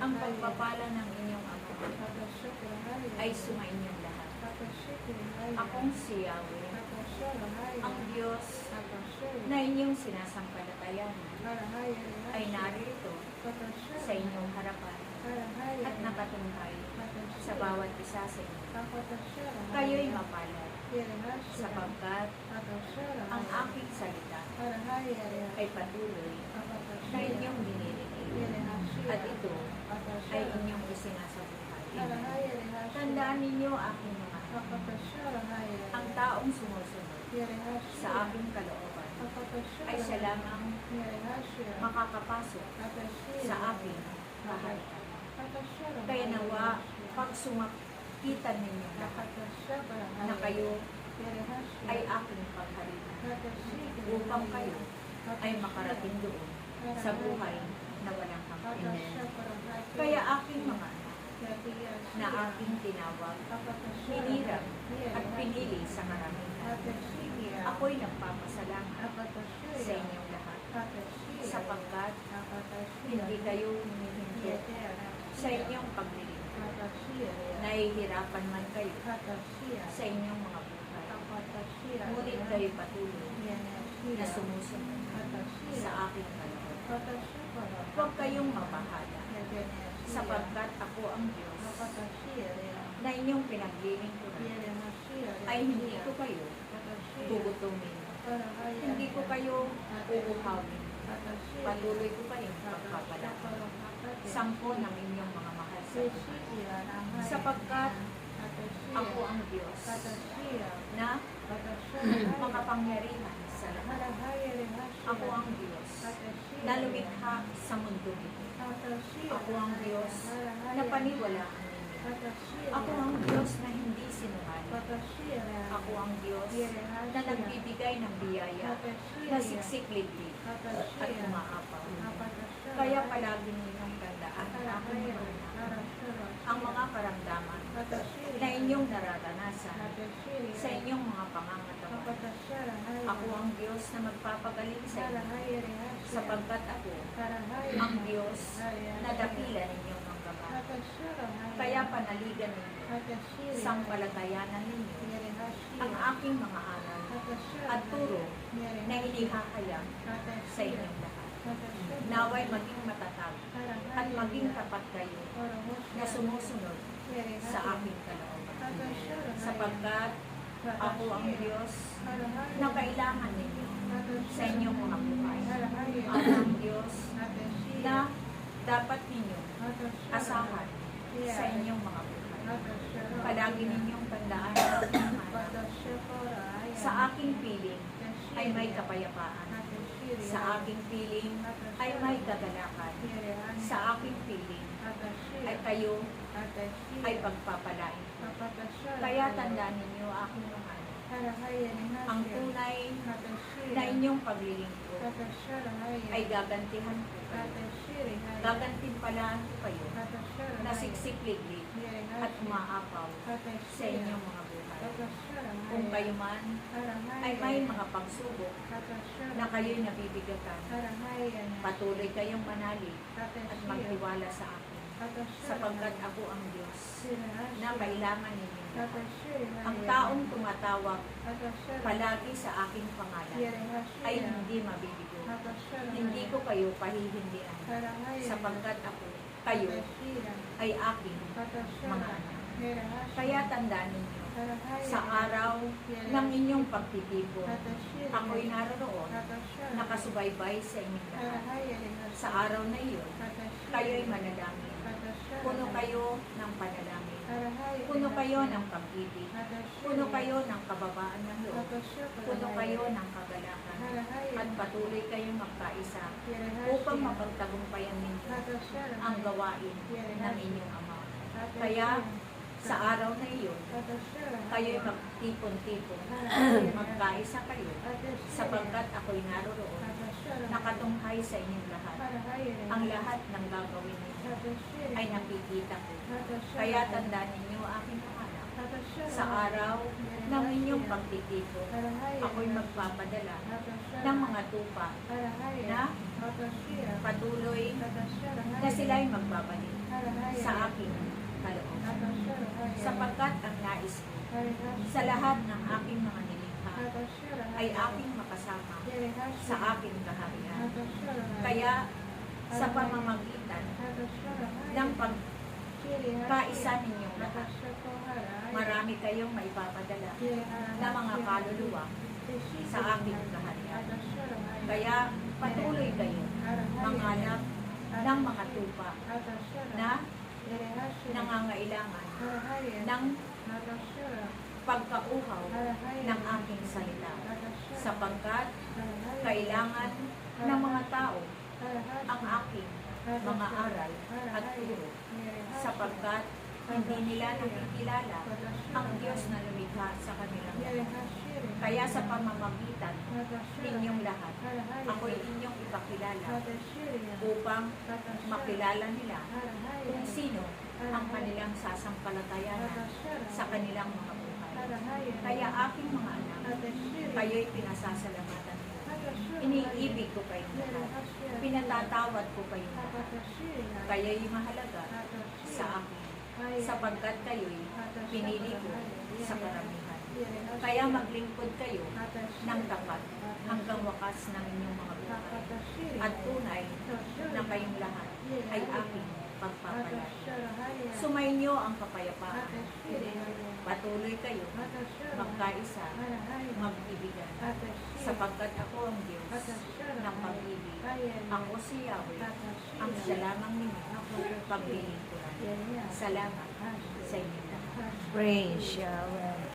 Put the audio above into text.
Ang pagpapala ng inyong ama ay sumainyong lahat. Akong si Yahweh, ang Diyos na inyong sinasampalatayan, ay narito sa inyong harapan at nakatungkay sa bawat isa sa inyo. Kayo'y mapalad, sapagkat ang aking salita ay patuloy na inyong dinirinig, at ito ay inyong isinasabuhay. Tandaan ninyo, aking mga anak, ang taong sumusunod sa aking kalooban ay siya lamang makakapasok sa aking kaharian. Kaya nawa, pag sumakitan ninyo lahat na kayo ay aking pagharian, upang kayo ay makarating doon sa buhay na walang hanggan. Kaya aking mga anak, na aking tinawag, hinirang at pinili sa karamihan, ako'y nagpapasalamat sa inyong lahat, sapagkat hindi kayo humihinto sa inyong paglilingkod. Nahihirapan man kayo sa inyong mga buhay, ngunit kayo patuloy na sumusunod sa aking kalooban. Huwag kayong mapahala, sapagkat ako ang Diyos na inyong pinaglilingkuran, ay hindi ko kayo gugutumin, hindi ko kayo uuhawin, patuloy ko kayong pagpapalakan, sampo ng inyong mga mahal sa buhay, sapagkat ako ang Diyos na makapangyarihan sa lahat. Ako ang Diyos na lumikha sa mundo ito. Ako ang Diyos na paniwalaan ninyo. Ako ang Diyos na hindi sinungaling. Ako ang Diyos na nagbibigay ng biyaya, na siksik-liglig at umaapaw. Kaya palagi ninyong tandaan aking mga anak, ang mga karamdaman na inyong nararanasan sa inyong mga pangangatawan. Ako ang Diyos na magpapagaling sa inyo, sapagkat ako ang Diyos na dakila ninyong manggagamit. Kaya panaligan ninyo, sampalatayanan ninyo ang aking mga aral at turo na inihahayag sa inyong lahat. Naway maging matatag at maging tapat kayo na sumusunod sa aking kalooban, sapagkat ako ang Diyos na kailangan ninyo sa inyong mga buhay. Ako ang Diyos na dapat ninyo asahan sa inyong mga buhay. Palagi ninyong tandaan na sa aking piling ay may kapayapaan. Sa aking piling ay may kagalakan. Sa aking piling ay kayo ay pagpapalain. Kaya tandaan ninyo, aking mga anak, ang tunay na inyong paglilingkod ay gagantihan ko kayo. Gagantimpalaan ko kayo na siksik-liglig at umaapaw sa inyong mga buhay. Kung kayo man ay may mga pagsubok na kayo'y nabibigatan, patuloy kayong manalig at magtiwala sa akin, sapagkat ako ang Diyos na kailangan ninyo. Ang taong tumatawag palagi sa aking pangalan ay hindi mabibigo. Hindi ko kayo pahihindian, sapagkat ako, kayo ay aking mga anak. Kaya tandaan ninyo, sa araw ng inyong pagtitipon, ako'y naroon, nakasubaybay sa inyong lahat. Sa araw na iyon, kayo'y manalangin. Puno kayo ng panalangin. Puno kayo ng pag-ibig. Puno kayo ng kababaan ng loob. Puno kayo ng kagalakan. At patuloy kayong magkaisa upang mapagtagumpayan ninyo ang gawain ng inyong Ama. Kaya sa araw na iyon, kayo'y magtipon-tipon, magkaisa kayo, sapagkat ako'y naroon, nakatunghay sa inyong lahat. Ang lahat ng gagawin ninyo ay nakikita ko. Kaya tandaan ninyo, aking mga anak, sa araw ng inyong pagtitipon. Ako'y magpapadala ng mga tupa na patuloy na sila'y magbabalik sa aking kalooban. Sapagkat ang nais ko sa lahat ng aking mga nilikha ay aking makasama sa aking kaharian. Kaya sa pamamagitan ng pagkaisa ninyong lahat, marami kayong maipapadala na mga kaluluwa sa aking kaharian. Kaya patuloy kayo mangalap ng mga tupa na nangangailangan ng pagkauhaw ng aking salita, sapagkat kailangan ng mga tao ang aking mga aral at turo, sapagkat hindi nila nakikilala ang Diyos na lumikha sa kanilang buhay. Kaya sa pamamagitan ninyong lahat, ako'y inyong ipakilala upang makilala nila kung sino ang kanilang sasampalatayanan sa kanilang mga buhay. Kaya aking mga anak, kayo'y pinasasalamatan ko. Iniibig ko kayong lahat. Pinatatawad ko kayong lahat. Kayo'y mahalaga sa akin, sapagkat kayo'y pinili ko sa karamihan. Kaya maglingkod kayo ng tapat hanggang wakas ng inyong mga buhay. At tunay na kayong lahat ay aking pagpapala. Sumainyo ang kapayapaan. Patuloy kayo, magkaisa, mag-ibigan. Sapagkat ako ang Diyos ng pag-ibig. Ako si Yahweh, ang siya lamang ninyo, paglilingkuran. Salamat sa inyo lahat. Praise Yahweh.